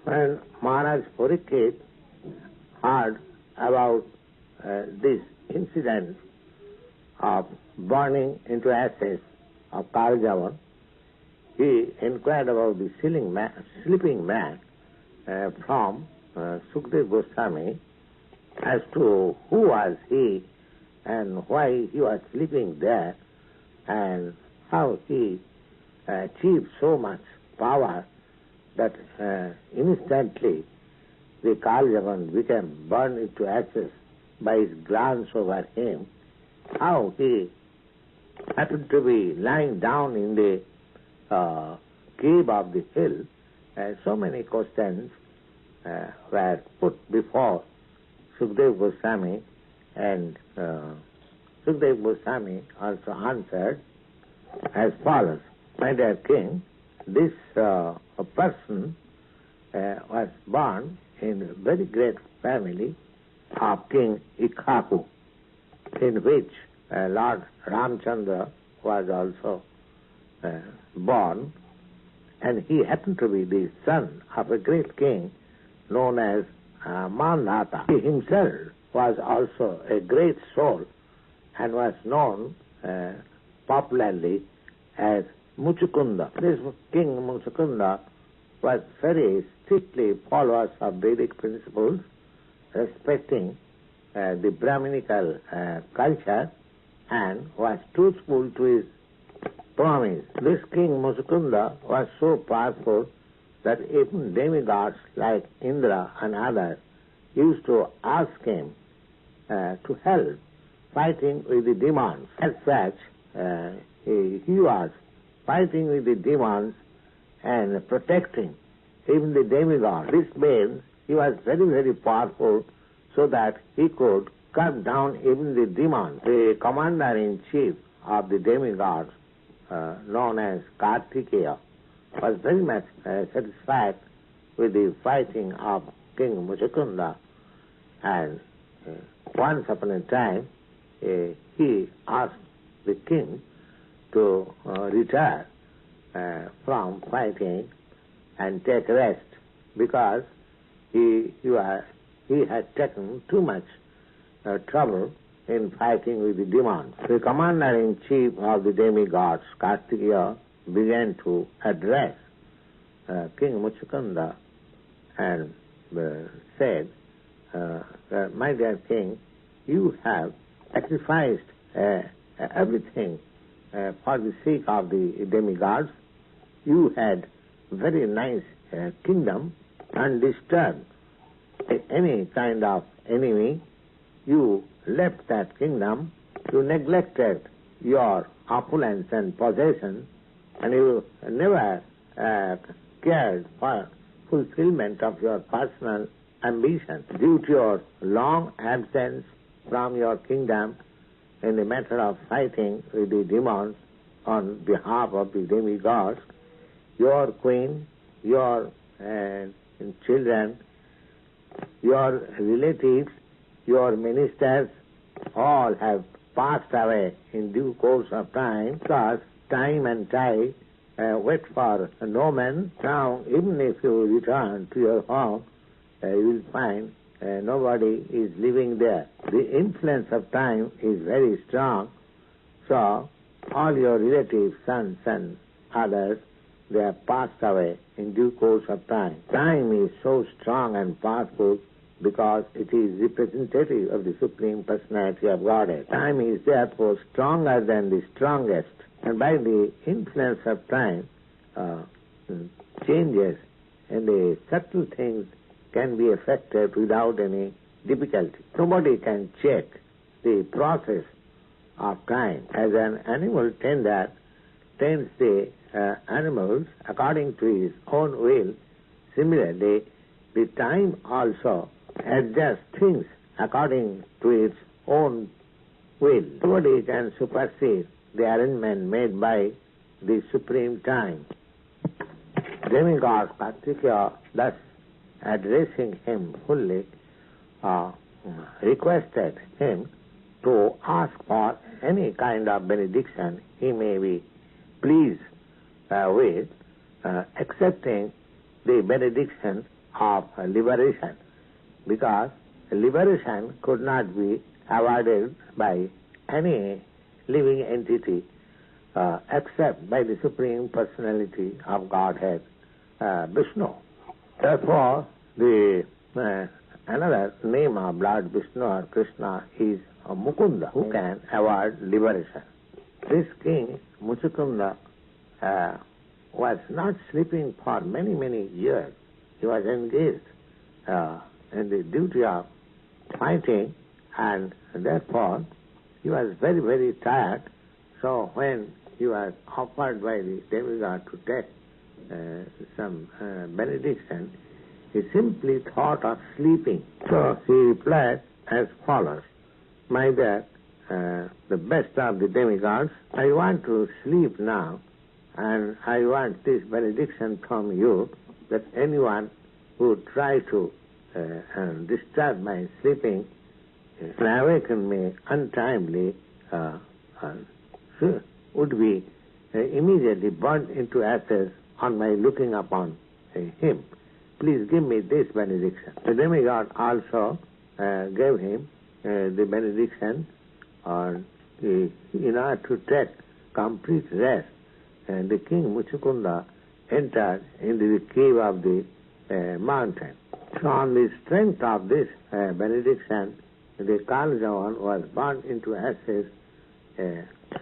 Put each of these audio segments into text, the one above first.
When Maharaj Parikshit heard about this incident of burning into ashes of Kālayavana, he inquired about the sleeping man from Sukadeva Goswami as to who was he and why he was sleeping there and how he achieved so much power that instantly the Kālayavana became burned into ashes by his glance over him, how he happened to be lying down in the cave of the hill. So many questions were put before Sukadeva Goswami, and Sukadeva Goswami also answered as follows. My dear king, this person was born in a very great family of King Ikshvaku, in which Lord Ramchandra was also born, and he happened to be the son of a great king known as Mandhata. He himself was also a great soul and was known popularly as Mucukunda. This king Mucukunda was very strictly followers of Vedic principles, respecting the Brahminical culture, and was truthful to his promise. This king Mucukunda was so powerful that even demigods like Indra and others used to ask him to help fighting with the demons. As such, he was fighting with the demons and protecting even the demigods. This means he was very, very powerful, so that he could cut down even the demons. The commander-in-chief of the demigods, known as Kartikeya, was very much satisfied with the fighting of King Mucukunda, and once upon a time he asked the king to retire from fighting and take rest, because he had taken too much trouble in fighting with the demons. The commander-in-chief of the demigods, Kartikeya, began to address King Mucukunda and said, my dear king, you have sacrificed everything for the sake of the demigods. You had very nice kingdom, undisturbed by any kind of enemy. You left that kingdom, you neglected your opulence and possession, and you never cared for fulfillment of your personal ambition. Due to your long absence from your kingdom in the matter of fighting with the demons on behalf of the demigods, your queen, your children, your relatives, your ministers all have passed away in due course of time, because time and tide wait for no man. Now, even if you return to your home, you will find nobody is living there. The influence of time is very strong, so all your relatives, sons and others, they have passed away in due course of time. Time is so strong and powerful because it is representative of the Supreme Personality of Godhead. Time is therefore stronger than the strongest, and by the influence of time, changes in the subtle things can be effected without any difficulty. Nobody can check the process of time. As an animal tender tends the animals according to his own will, similarly, the time also adjusts things according to its own will. Nobody can supersede the arrangement made by the supreme time. Demigod Kartikeya, thus addressing him fully, requested him to ask for any kind of benediction he may be pleased with, accepting the benediction of liberation, because liberation could not be awarded by any living entity except by the Supreme Personality of Godhead, Viṣṇu. Therefore, the another name of Lord Viṣṇu or Krishna is Mukunda, who can award liberation. This king, Mucukunda, was not sleeping for many, many years. He was engaged in the duty of fighting, and therefore he was very, very tired. So when he was offered by the demigod to take some benediction, he simply thought of sleeping. So he replied as follows: "My dear, the best of the demigods, I want to sleep now, and I want this benediction from you that anyone who tries to disturb my sleeping and awaken me untimely would be immediately burnt into ashes on my looking upon him. Please give me this benediction." The demigod also gave him the benediction in order to take complete rest. And the king Mucukunda entered into the cave of the mountain. So on the strength of this benediction, the Kālayavana was burnt into ashes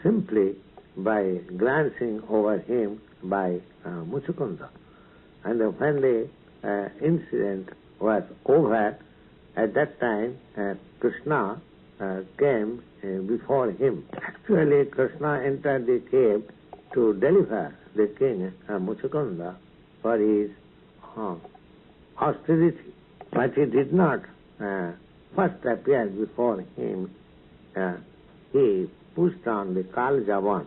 simply by glancing over him by Mucukunda. And when the incident was over, at that time Krishna came before him. Actually, Krishna entered the cave to deliver the king Mucukunda for his austerity. But he did not first appear before him. He pushed on the Kālayavana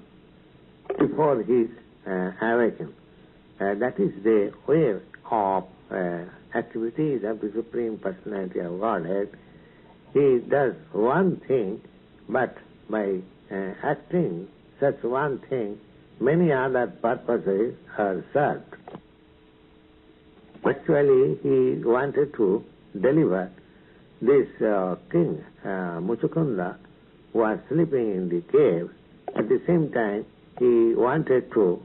before his awakening. That is the way of activities of the Supreme Personality of Godhead. He does one thing, but by acting such one thing, many other purposes are served. Actually, he wanted to deliver this king, Mucukunda, who was sleeping in the cave. At the same time, he wanted to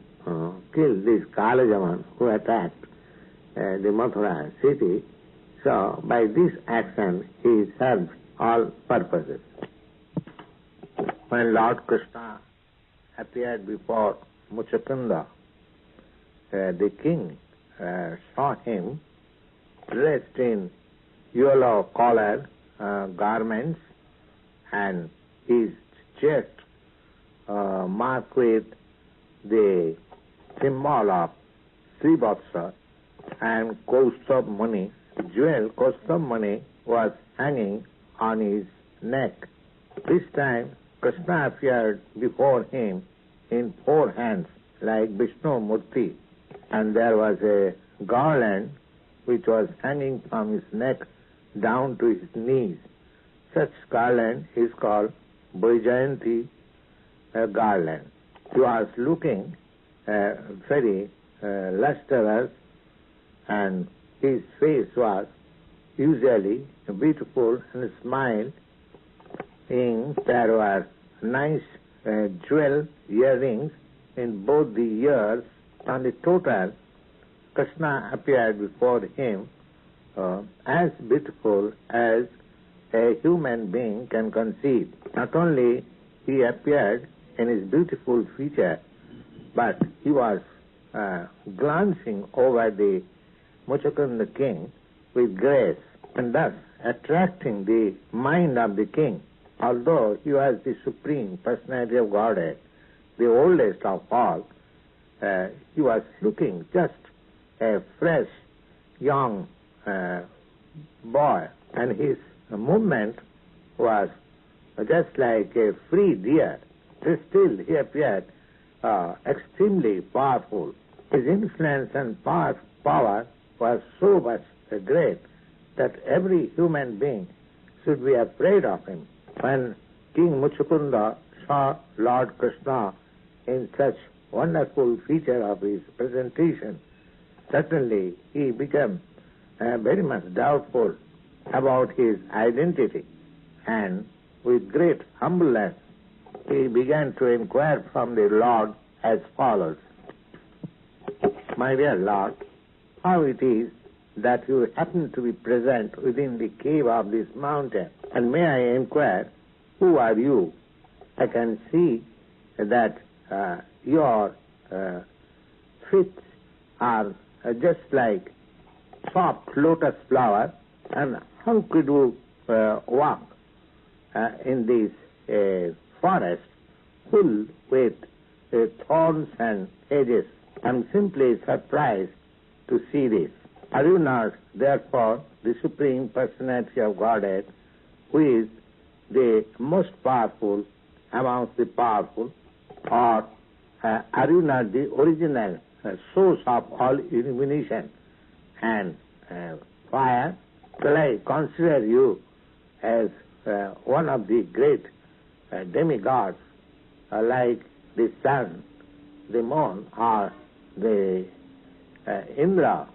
kill this Kālayavana who attacked the Mathura city. So, by this action, he served all purposes. When Lord Krishna appeared before Mucukunda, the king saw him dressed in yellow colored garments, and his chest marked with the symbol of Śrīvatsa and Kaustubha. Jewel Kaustubha was hanging on his neck. This time Krishna appeared before him in 4 hands like Viṣṇu Murti, and there was a garland which was hanging from his neck down to his knees. Such garland is called Vaijayanti garland. He was looking very lustrous, and his face was usually beautiful and smile. There were nice jewel earrings in both the ears. On the total, Krishna appeared before him as beautiful as a human being can conceive. Not only he appeared in his beautiful feature, but he was glancing over the Mucukunda king with grace, and thus attracting the mind of the king. Although he was the Supreme Personality of Godhead, the oldest of all, he was looking just a fresh, young boy, and his movement was just like a free deer. Still, he appeared extremely powerful. His influence and power was so much great that every human being should be afraid of him. When King Mucukunda saw Lord Krishna in such wonderful feature of his presentation, certainly he became very much doubtful about his identity, and with great humbleness he began to inquire from the Lord as follows: My dear Lord, how it is that you happen to be present within the cave of this mountain, and may I inquire, who are you? I can see that your feet are just like soft lotus flower, and how could you walk in this forest full with thorns and hedges? I'm simply surprised to see this. Are you not, therefore, the Supreme Personality of Godhead, who is the most powerful amongst the powerful? Or are you not the original source of all illumination and fire? Shall I consider you as one of the great demigods, like the sun, the moon, or the Indra,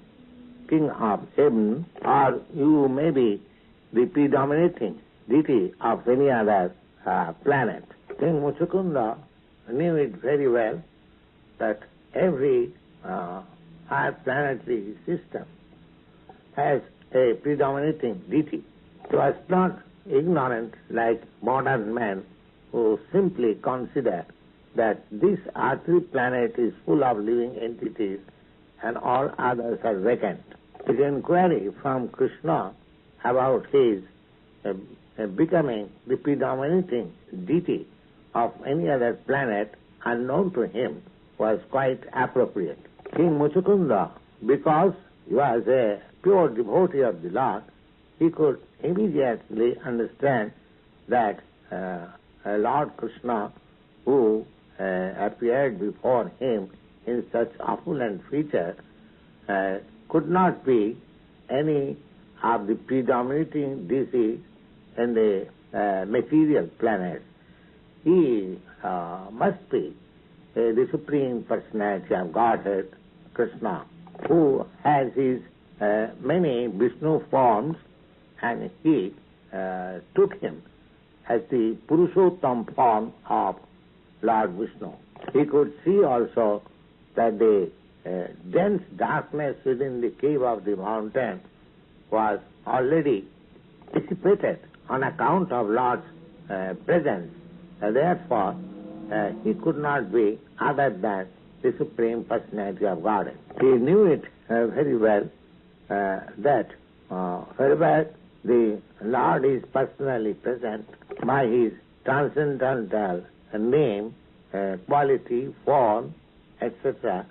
king of heaven, or you may be the predominating deity of any other planet? King Mucukunda knew it very well that every higher planetary system has a predominating deity. He was not ignorant like modern men who simply consider that this earthly planet is full of living entities and all others are vacant. His inquiry from Krishna about his becoming the predominating deity of any other planet unknown to him was quite appropriate. King Mucukunda, because he was a pure devotee of the Lord, he could immediately understand that Lord Krishna, who appeared before him in such opulent feature, could not be any of the predominating deities in the material planet. He must be the Supreme Personality of Godhead, Krishna, who has his many Viṣṇu forms, and he took him as the Purushottam form of Lord Viṣṇu. He could see also that the dense darkness within the cave of the mountain was already dissipated on account of Lord's presence. Therefore, he could not be other than the Supreme Personality of Godhead. He knew it very well that wherever the Lord is personally present by his transcendental name, quality, form, etc.,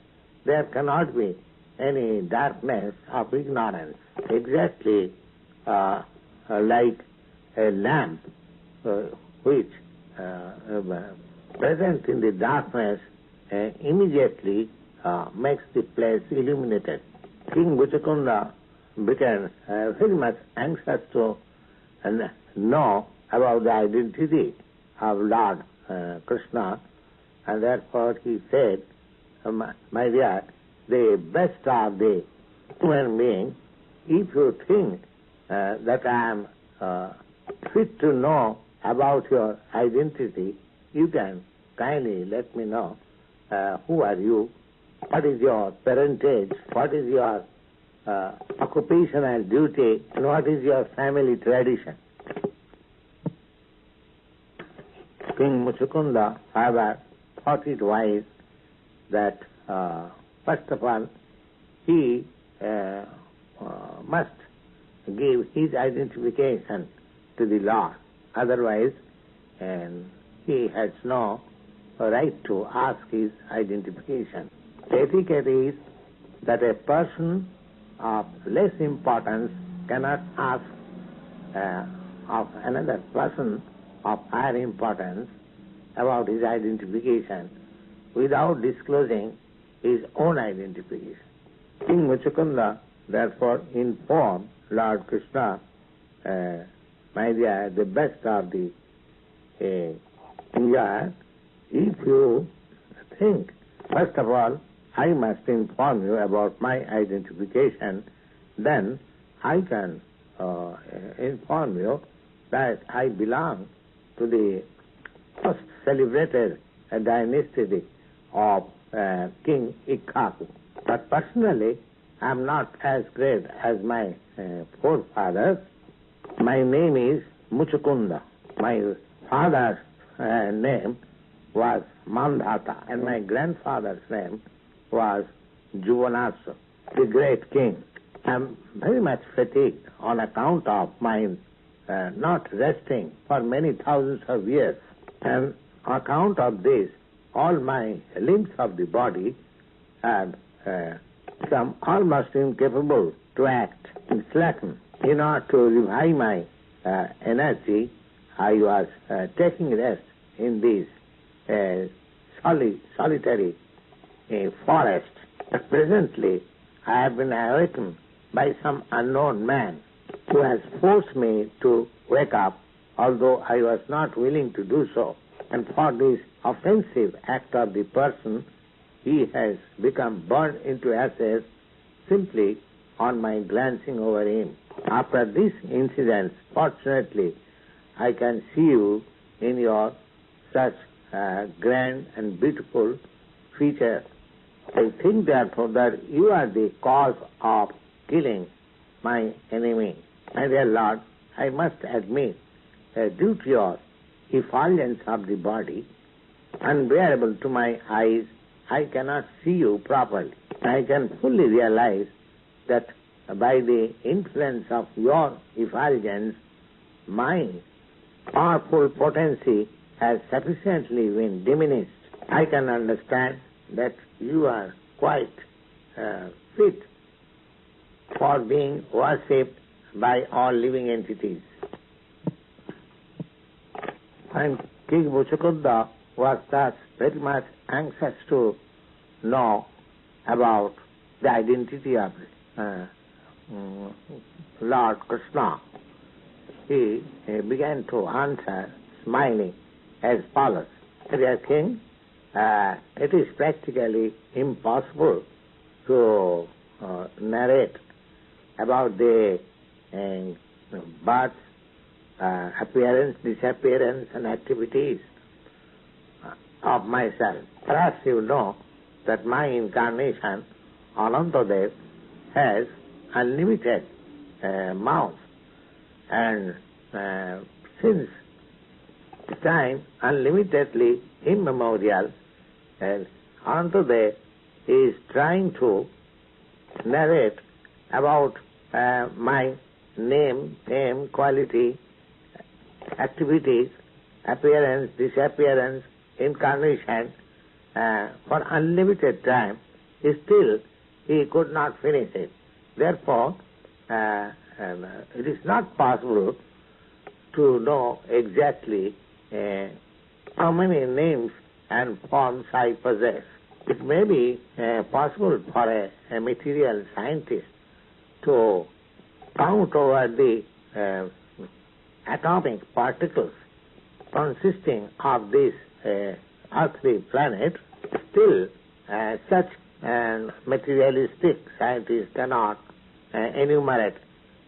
there cannot be any darkness of ignorance. Exactly like a lamp which present in the darkness immediately makes the place illuminated. King Mucukunda became very much anxious to know about the identity of Lord Krishna, and therefore he said, my dear, the best of the human beings, if you think that I am fit to know about your identity, you can kindly let me know who are you, what is your parentage, what is your occupational duty, and what is your family tradition. King Mucukunda, however, thought it wise that first of all he must give his identification to the Lord. Otherwise, he has no right to ask his identification. The etiquette is that a person of less importance cannot ask of another person of higher importance about his identification without disclosing his own identification. King Mucukunda therefore informed Lord Krishna, my dear, the best of the India, if you think, first of all, I must inform you about my identification, then I can inform you that I belong to the first celebrated dynasty of King Ikkaku. But personally, I am not as great as my forefathers. My name is Mucukunda. My father's name was Mandhata, and my grandfather's name was Juvanasa, the great king. I am very much fatigued on account of my not resting for many thousands of years. And on account of this, all my limbs of the body have become almost incapable to act and slacken. In order to revive my energy, I was taking rest in this solitary forest. But presently, I have been awakened by some unknown man who has forced me to wake up, although I was not willing to do so. And for this offensive act of the person, he has become burned into ashes simply on my glancing over him. After this incident, fortunately, I can see you in your such grand and beautiful features. I think therefore that you are the cause of killing my enemy. My dear Lord, I must admit, due to your effulgence of the body, unbearable to my eyes, I cannot see you properly. I can fully realize that by the influence of your effulgence, my powerful potency has sufficiently been diminished. I can understand that you are quite fit for being worshipped by all living entities. And King Mucukunda was thus very much anxious to know about the identity of Lord Krishna. He began to answer, smiling, as follows. Dear King, it is practically impossible to narrate about the birth, appearance, disappearance, and activities of myself. Perhaps you know that my incarnation, Anantadev, has unlimited mouth, and since time unlimitedly immemorial, Anantadev is trying to narrate about my name, fame, quality, activities, appearance, disappearance, incarnation for unlimited time. Still, he could not finish it. Therefore, it is not possible to know exactly how many names and forms I possess. It may be possible for a material scientist to count over the atomic particles consisting of this earthly planet. Still, such materialistic scientists cannot enumerate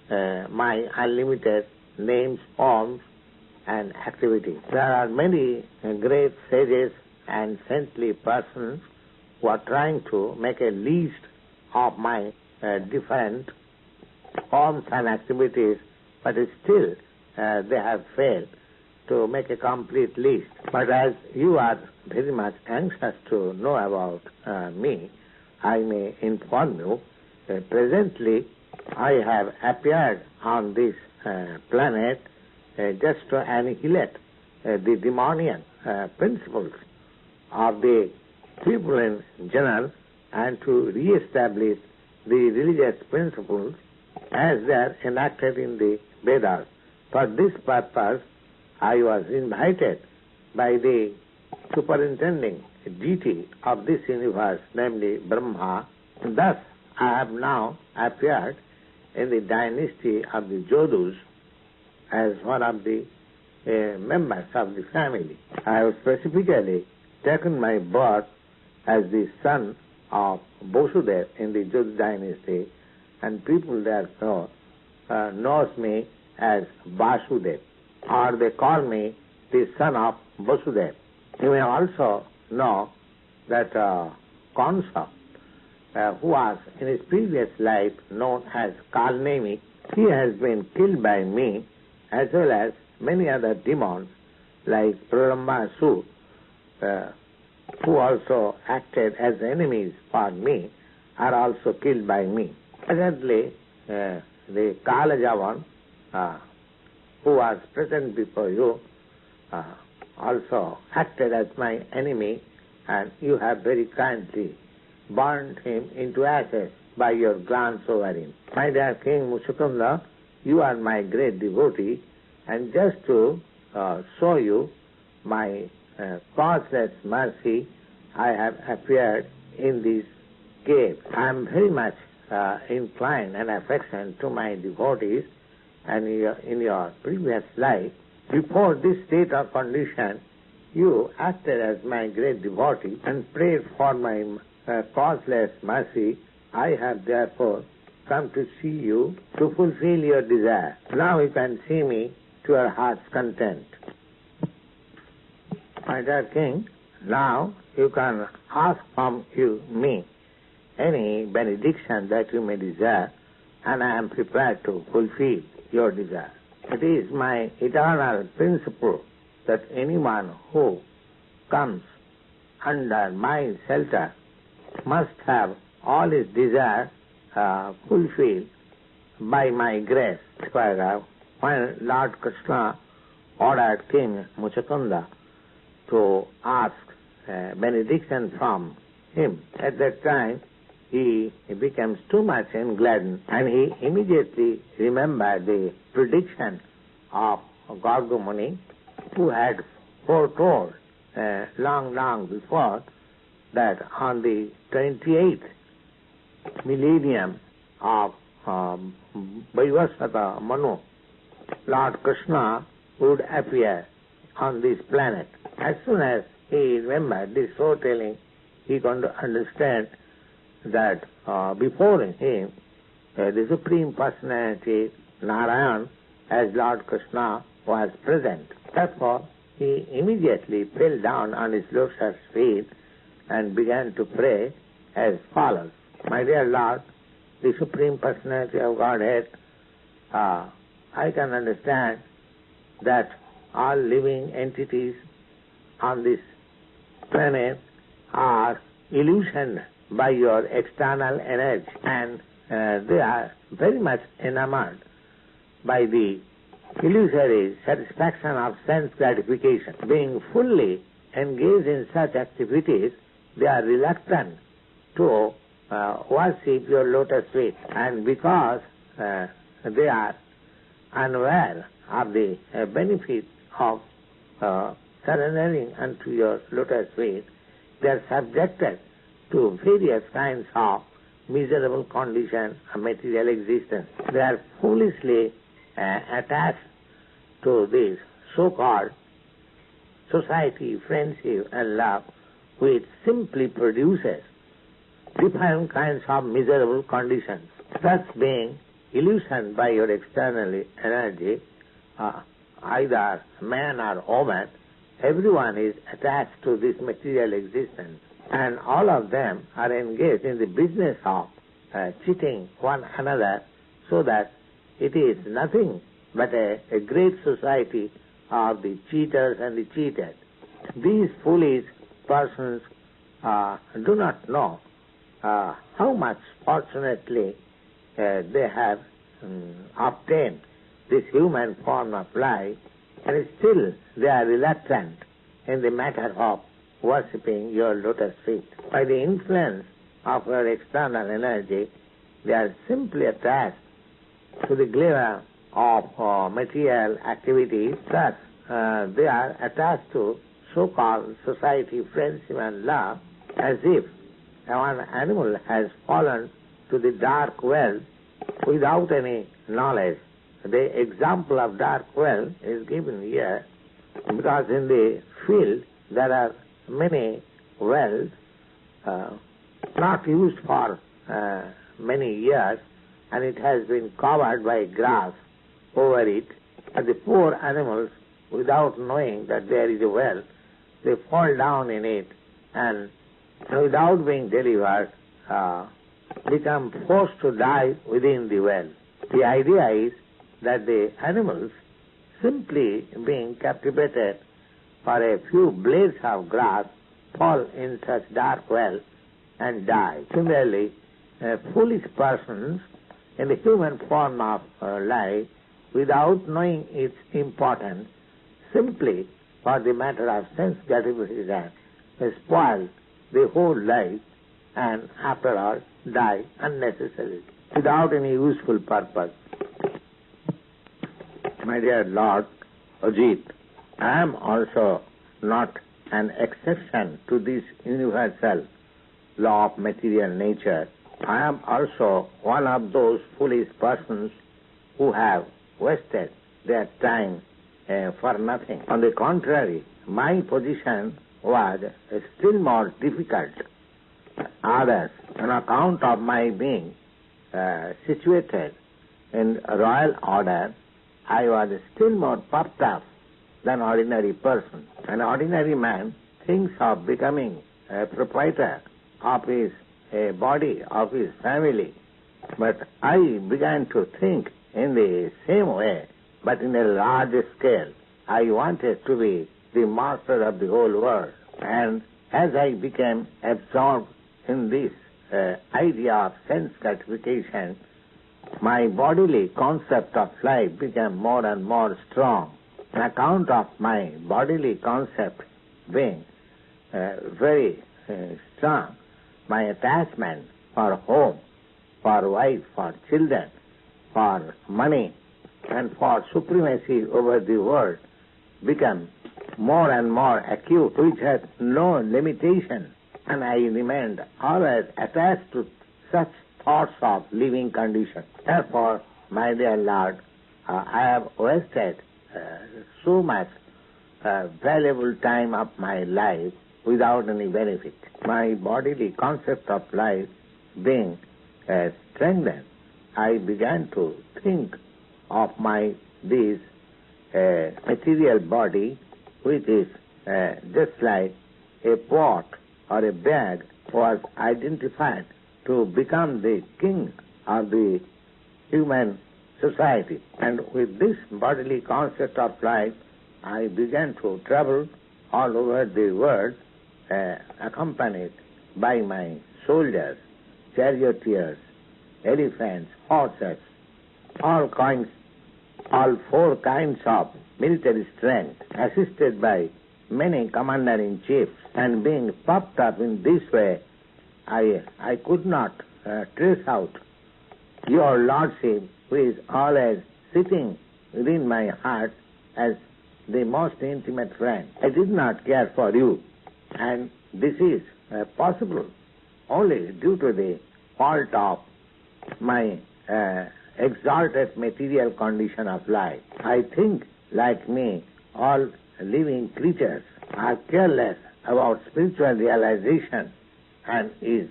my unlimited names, forms, and activities. There are many great sages and saintly persons who are trying to make a list of my different forms and activities, but still they have failed to make a complete list. But as you are very much anxious to know about me, I may inform you that presently I have appeared on this planet just to annihilate the demonian principles of the people in general and to re-establish the religious principles as they are enacted in the Vedas. For this purpose, I was invited by the superintending deity of this universe, namely Brahma. Thus, I have now appeared in the dynasty of the Jodhus as one of the members of the family. I have specifically taken my birth as the son of Vāsudeva in the Jodh dynasty, and people therefore knows me as Vāsudeva, or they call me the son of Vāsudeva. You may also know that Kansa, who was in his previous life known as Kālayavana, he has been killed by me, as well as many other demons like Prabhupada, who also acted as enemies for me, are also killed by me. Presently, the Kālayavana, who was present before you, also acted as my enemy, and you have very kindly burned him into ashes by your glance over him. My dear King Mucukunda, you are my great devotee, and just to show you my causeless mercy, I have appeared in this cave. I am very much inclined and affectionate to my devotees, and in your previous life, before this state or condition, you acted as my great devotee and prayed for my causeless mercy. I have therefore come to see you to fulfill your desire. Now you can see me to your heart's content. My dear King, now you can ask from me any benediction that you may desire, and I am prepared to fulfill your desire. It is my eternal principle that anyone who comes under my shelter must have all his desires fulfilled by my grace. When Lord Krishna ordered King Mucukunda to ask benediction from him, at that time he became too much engladdened, and he immediately remembered the prediction of Garga Muni, who had foretold long before that on the 28th millennium of Vaivasvata Manu, Lord Krishna would appear on this planet. As soon as he remembered this foretelling, he could understand that before him, the Supreme Personality, Nārada, as Lord Krishna, was present. Therefore, he immediately fell down on his lotus feet and began to pray as follows. My dear Lord, the Supreme Personality of Godhead, I can understand that all living entities on this planet are illusioned by your external energy, and they are very much enamored by the illusory satisfaction of sense gratification. Being fully engaged in such activities, they are reluctant to worship your lotus feet, and because they are unaware of the benefit of surrendering unto your lotus feet, they are subjected to various kinds of miserable condition of material existence. They are foolishly attached to this so-called society, friendship and love, which simply produces different kinds of miserable conditions. Thus being illusioned by your external energy, either man or woman, everyone is attached to this material existence, and all of them are engaged in the business of cheating one another, so that it is nothing but a great society of the cheaters and the cheated. These foolish persons do not know how much fortunately they have obtained this human form of life, and still they are reluctant in the matter of worshipping your lotus feet. By the influence of your external energy, they are simply attached to the glamour of material activities. Thus, they are attached to so-called society, friendship and love, as if one animal has fallen to the dark well without any knowledge. The example of dark well is given here because in the field there are many wells not used for many years, and it has been covered by grass over it. And the poor animals, without knowing that there is a well, they fall down in it and without being delivered become forced to die within the well. The idea is that the animals, simply being captivated for a few blades of grass, fall in such dark well and die. Similarly, foolish persons in the human form of life, without knowing its importance, simply for the matter of sense gratification, they spoil the whole life and after all die unnecessarily, without any useful purpose. My dear Lord Ajit, I am also not an exception to this universal law of material nature. I am also one of those foolish persons who have wasted their time for nothing. On the contrary, my position was still more difficult. Others, on account of my being situated in royal order, I was still more puffed up than ordinary person. An ordinary man thinks of becoming a proprietor of his body, of his family. But I began to think in the same way, but in a large scale. I wanted to be the master of the whole world. And as I became absorbed in this idea of sense gratification, my bodily concept of life became more and more strong. On account of my bodily concept being very strong, my attachment for home, for wife, for children, for money, and for supremacy over the world became more and more acute, which had no limitation, and I remained always attached to such thoughts of living condition. Therefore, my dear Lord, I have wasted so much valuable time of my life without any benefit. My bodily concept of life being strengthened, I began to think of this material body, which is just like a pot or a bag, was identified to become the king of the human society. And with this bodily concept of life, I began to travel all over the world, accompanied by my soldiers, charioteers, elephants, horses, all four kinds of military strength, assisted by many commander-in-chiefs, and being puffed up in this way, I could not trace out your Lordship, who is always sitting within my heart as the most intimate friend. I did not care for you, and this is possible only due to the fault of my exalted material condition of life. I think, like me, all living creatures are careless about spiritual realization and is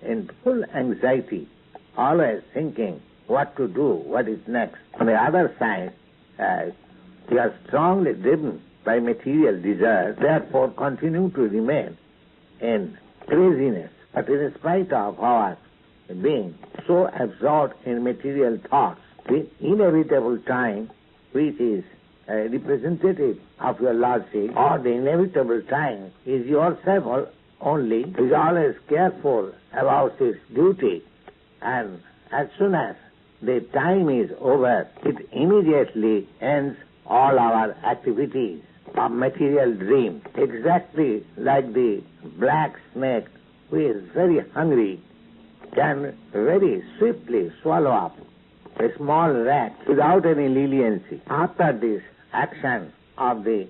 in full anxiety, always thinking what to do, what is next. On the other side, we are strongly driven by material desires, therefore continue to remain in craziness. But in spite of our being so absorbed in material thoughts, the inevitable time, which is representative of your Lordship, or the inevitable time is yourself only, is always careful about his duty, and as soon as the time is over, it immediately ends all our activities of material dream. Exactly like the black snake, who is very hungry, can very swiftly swallow up a small rat without any leniency. After this action of the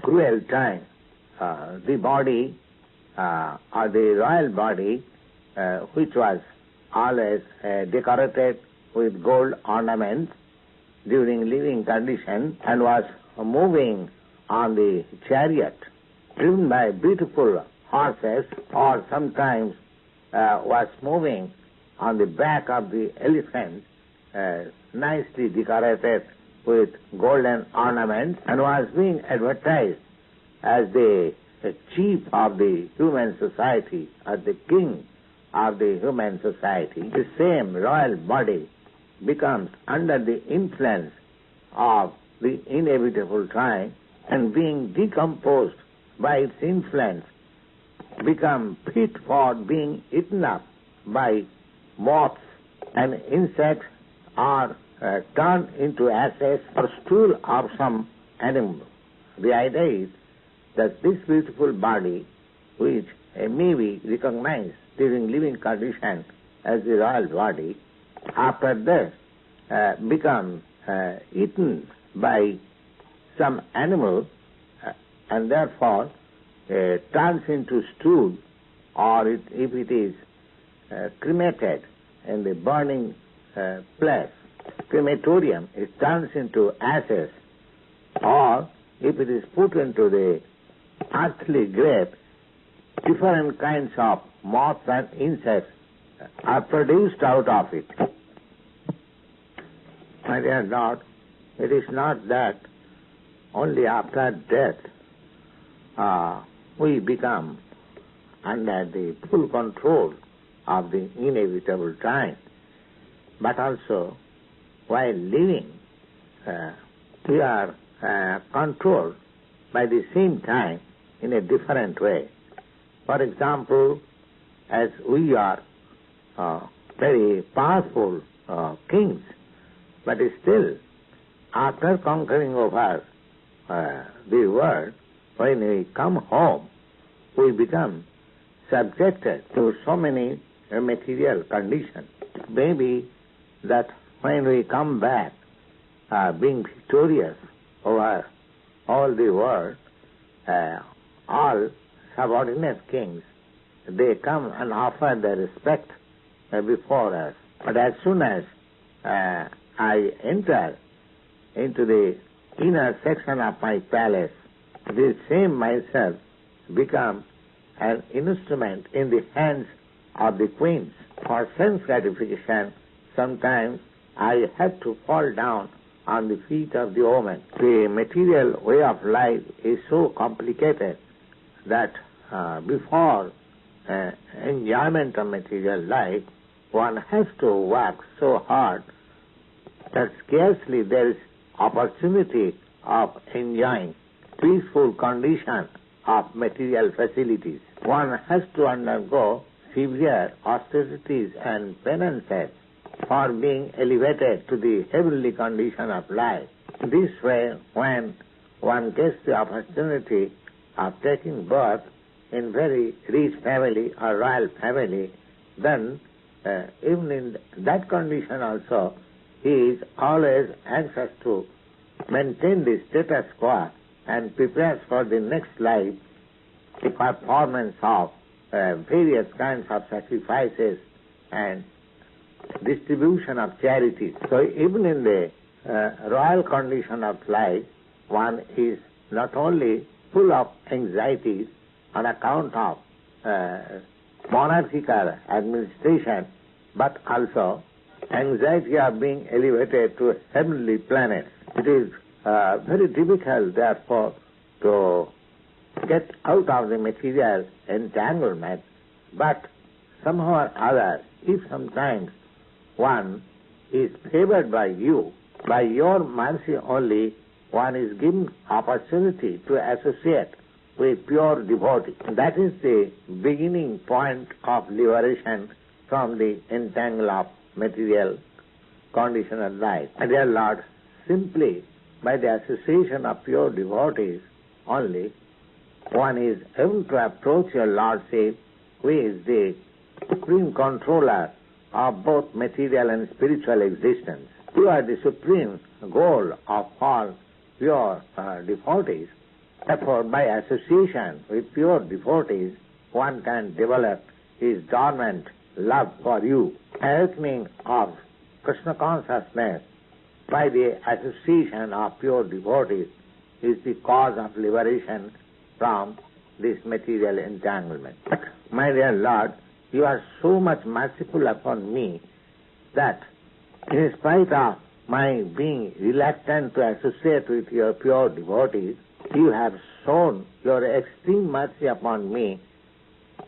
cruel time, the body, or the royal body, which was always decorated with gold ornaments during living condition, and was moving on the chariot, driven by beautiful horses, or sometimes was moving on the back of the elephant, nicely decorated with golden ornaments, and was being advertised as the chief of the human society, as the king of the human society. The same royal body becomes under the influence of the inevitable time, and being decomposed by its influence, become fit for being eaten up by moths and insects, or turned into ashes or stool of some animal. The idea is that this beautiful body, which may be recognized during living condition as the royal body, after death becomes eaten by some animal, and therefore turns into stool, or if it is cremated in the burning place, crematorium, it turns into ashes, or if it is put into the earthly grave, different kinds of moths and insects are produced out of it. My dear Lord, it is not that only after death we become under the full control of the inevitable time, but also while living we are controlled by the same time in a different way. For example, as we are very powerful kings, but still after conquering over the world, when we come home, we become subjected to so many material conditions. Maybe that when we come back, being victorious over all the world, all subordinate kings, they come and offer their respect before us. But as soon as I enter into the inner section of my palace, this same myself becomes an instrument in the hands of the queens. For sense gratification, sometimes I have to fall down on the feet of the woman. The material way of life is so complicated that before enjoyment of material life, one has to work so hard that scarcely there is opportunity of enjoying peaceful condition of material facilities. One has to undergo severe austerities and penances for being elevated to the heavenly condition of life. This way, when one gets the opportunity of taking birth in very rich family or royal family, then even in that condition also, he is always anxious to maintain the status quo and prepares for the next life the performance of various kinds of sacrifices and distribution of charities. So even in the royal condition of life, one is not only full of anxieties on account of monarchical administration, but also anxiety of being elevated to heavenly planets. It is very difficult, therefore, to get out of the material entanglement, but somehow or other, if sometimes one is favored by you, by your mercy only, one is given opportunity to associate with pure devotee. That is the beginning point of liberation from the entangle of material condition of life. And dear Lord, simply by the association of pure devotees only, one is able to approach your Lordship, who is the supreme controller of both material and spiritual existence. You are the supreme goal of all pure devotees. Therefore, by association with pure devotees, one can develop his dormant love for you. Awakening of Krishna consciousness by the association of pure devotees is the cause of liberation from this material entanglement. My dear Lord, you are so much merciful upon me that in spite of my being reluctant to associate with your pure devotees, you have shown your extreme mercy upon me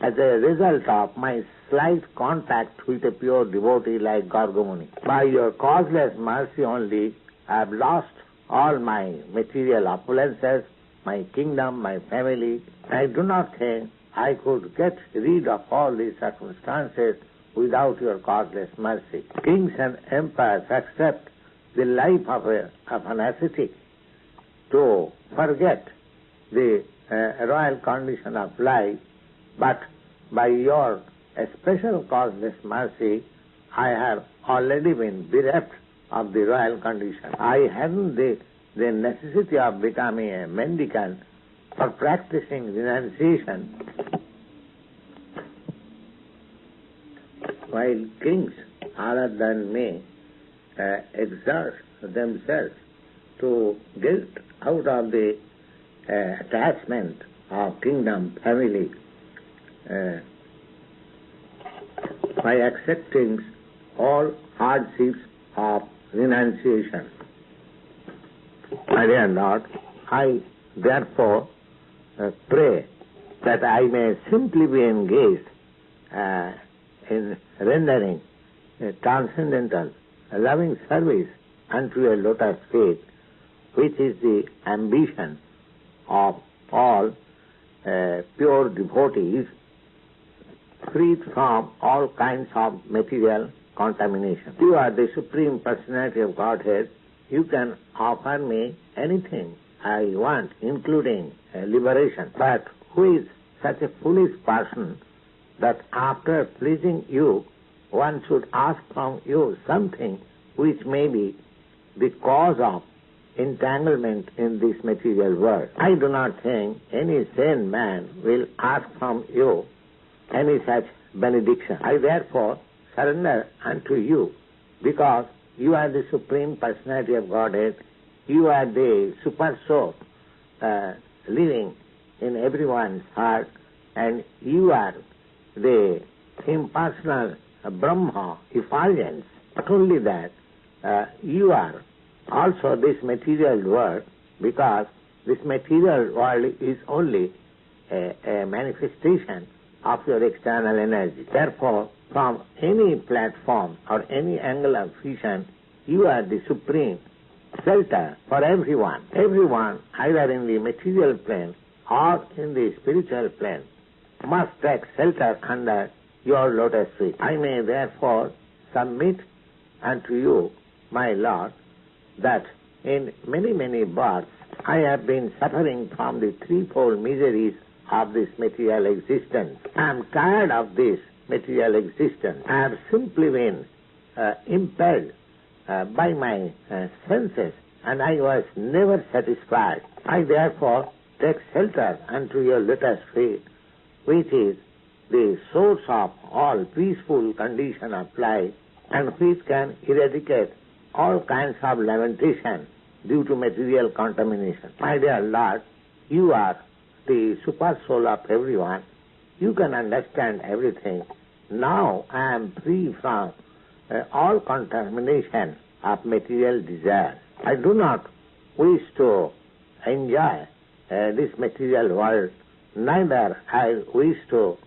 as a result of my slight contact with a pure devotee like Gargamuni. By your causeless mercy only, I have lost all my material opulences, my kingdom, my family. I do not think I could get rid of all these circumstances without your causeless mercy. Kings and emperors accept the life of an ascetic to forget the royal condition of life, but by your special causeless mercy, I have already been bereft of the royal condition. I hadn't the necessity of becoming a mendicant for practicing renunciation, while kings other than me exert themselves to get out of the attachment of kingdom, family, by accepting all hardships of renunciation. My dear Lord, I therefore pray that I may simply be engaged in rendering a transcendental, loving service unto your lotus feet, which is the ambition of all pure devotees, freed from all kinds of material contamination. You are the Supreme Personality of Godhead. You can offer me anything I want, including liberation. But who is such a foolish person that after pleasing you, one should ask from you something which may be the cause of entanglement in this material world? I do not think any sane man will ask from you any such benediction. I therefore surrender unto you, because you are the Supreme Personality of Godhead. You are the Super Soul living in everyone's heart, and you are the impersonal Brahma, effulgence. Not only that, you are also this material world, because this material world is only a manifestation of your external energy. Therefore, from any platform or any angle of vision, you are the supreme shelter for everyone. Everyone, either in the material plane or in the spiritual plane, must take shelter under your lotus feet. I may therefore submit unto you, my Lord, that in many, many births I have been suffering from the threefold miseries of this material existence. I am tired of this material existence. I have simply been impelled by my senses, and I was never satisfied. I therefore take shelter unto your lotus feet, which is the source of all peaceful condition of life, and which can eradicate all kinds of lamentation due to material contamination. My dear Lord, you are the super soul of everyone. You can understand everything. Now I am free from all contamination of material desire. I do not wish to enjoy this material world, neither I wish to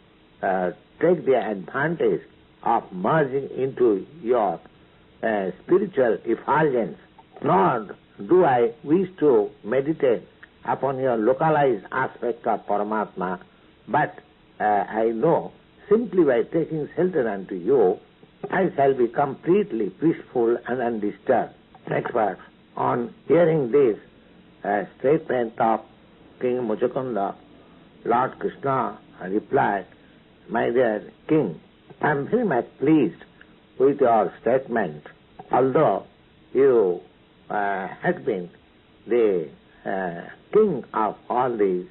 take the advantage of merging into your spiritual effulgence, nor do I wish to meditate upon your localized aspect of Paramatma, but I know simply by taking shelter unto you, I shall be completely peaceful and undisturbed. Next verse. On hearing this statement of King Mucukunda, Lord Krishna replied, my dear King, I am very much pleased with your statement. Although you had been the king of all these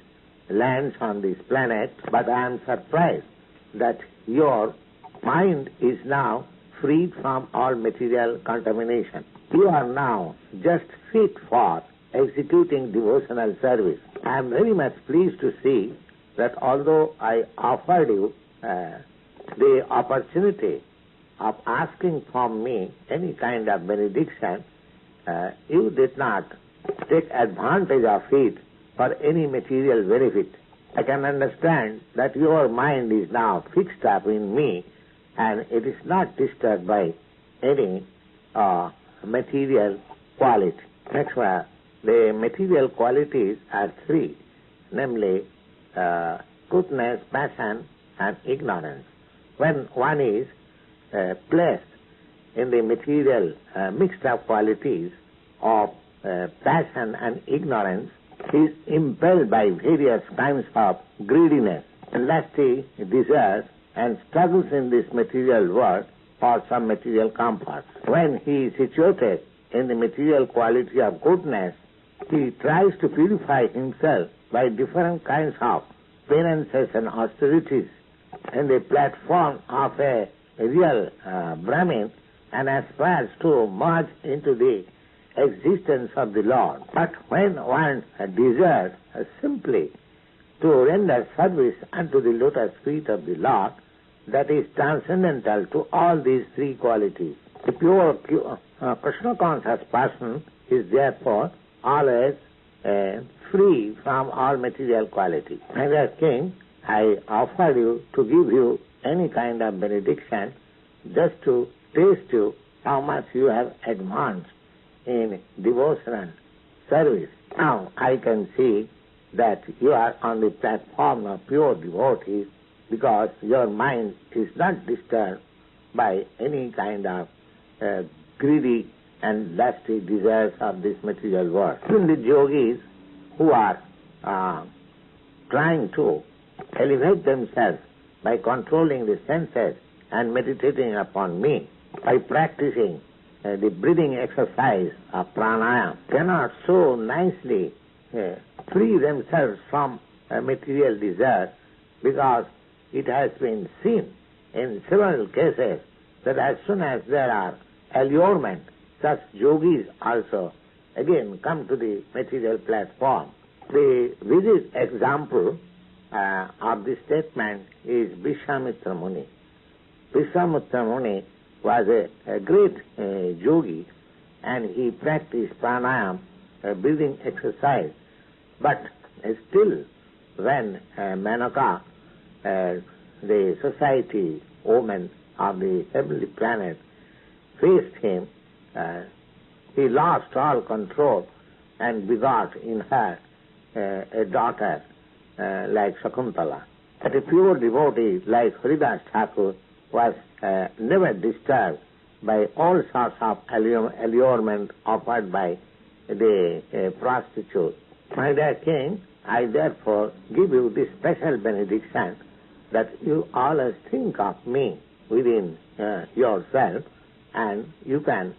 lands on this planet, but I am surprised that your mind is now freed from all material contamination. You are now just fit for executing devotional service. I am very much pleased to see that although I offered you the opportunity of asking from me any kind of benediction, you did not take advantage of it for any material benefit. I can understand that your mind is now fixed up in me and it is not disturbed by any material quality. Next one, the material qualities are three, namely goodness, passion and ignorance. When one is placed in the material mixed up qualities of passion and ignorance, he is impelled by various kinds of greediness, lusty desires, and struggles in this material world for some material comfort. When he is situated in the material quality of goodness, he tries to purify himself by different kinds of penances and austerities in the platform of a real Brahmin, and aspires to merge into the existence of the Lord. But when one desires simply to render service unto the lotus feet of the Lord, that is transcendental to all these three qualities. The pure Krishna conscious person is therefore always free from all material qualities. And as king, I offer you to give you any kind of benediction just to taste you how much you have advanced in devotional service. Now I can see that you are on the platform of pure devotees because your mind is not disturbed by any kind of greedy and lusty desires of this material world. Even the yogis who are trying to elevate themselves by controlling the senses and meditating upon me, by practicing the breathing exercise of pranayama, cannot so nicely free themselves from material desire, because it has been seen in several cases that as soon as there are allurement, such yogis also again come to the material platform. The vivid example of this statement is Vishwamitra Muni. Vishwamitra Muni was a great yogi, and he practiced pranayama, breathing exercise. But still, when Menaka, the society woman of the heavenly planet, faced him, he lost all control and begot in her a daughter like Shakuntala. But a pure devotee like Haridas Thakur was never disturbed by all sorts of allurement offered by the prostitute. My dear king, I therefore give you this special benediction that you always think of me within yourself, and you can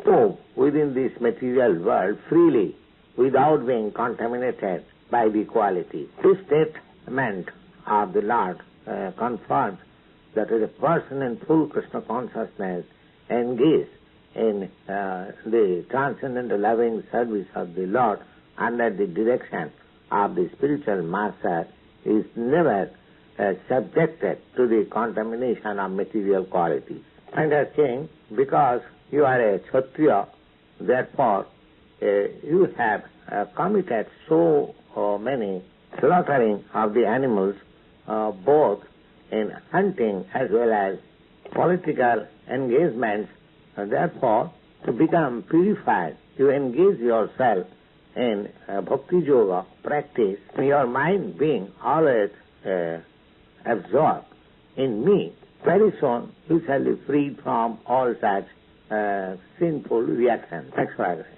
move within this material world freely without being contaminated by the quality. This statement of the Lord confirms that as a person in full Krishna consciousness engaged in the transcendental loving service of the Lord under the direction of the spiritual master is never subjected to the contamination of material qualities. And as king, because you are a Kshatriya, therefore you have committed so many slaughtering of the animals, both in hunting as well as political engagements. Therefore, to become purified, you engage yourself in Bhakti Yoga practice, your mind being always absorbed in me. Very soon you shall be freed from all such sinful reactions.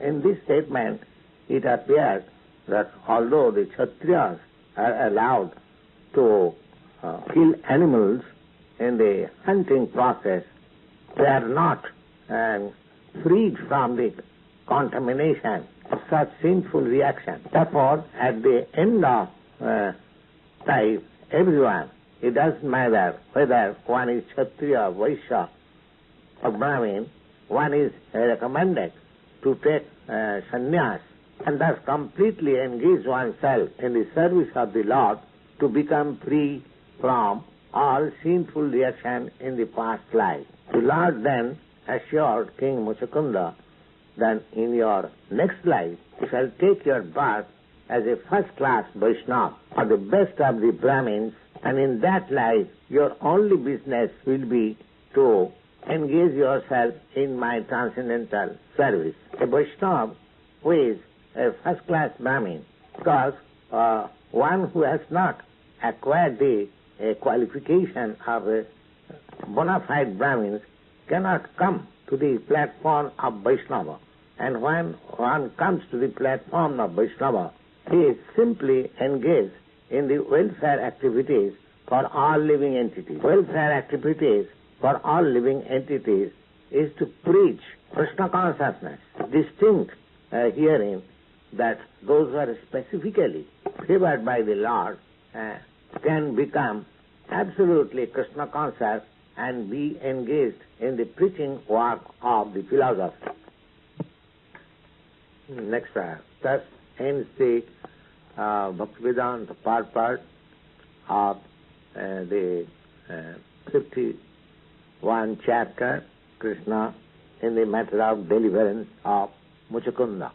In this statement, it appears that although the Kshatriyas are allowed to kill animals in the hunting process, they are not freed from the contamination of such sinful reaction. Therefore, at the end of time, everyone, it doesn't matter whether one is Kshatriya, Vaishya, or Brahmin, one is recommended to take sannyas and thus completely engage oneself in the service of the Lord to become free from all sinful reaction in the past life. The Lord then assured King Mucukunda that in your next life you shall take your birth as a first-class Vaishnava or the best of the Brahmins, and in that life your only business will be to engage yourself in my transcendental service. A Vaishnava who is a first-class Brahmin, because one who has not acquired the qualification of a bona fide Brahmin cannot come to the platform of Vaishnava. And when one comes to the platform of Vaishnava, he is simply engaged in the welfare activities for all living entities. Welfare activities for all living entities is to preach Krishna consciousness, distinct herein that those who are specifically favored by the Lord can become absolutely Krishna conscious and be engaged in the preaching work of the philosophy. Next thus ends the Bhaktivedanta part of the 51 chapter, Krishna in the matter of deliverance of Mucukunda.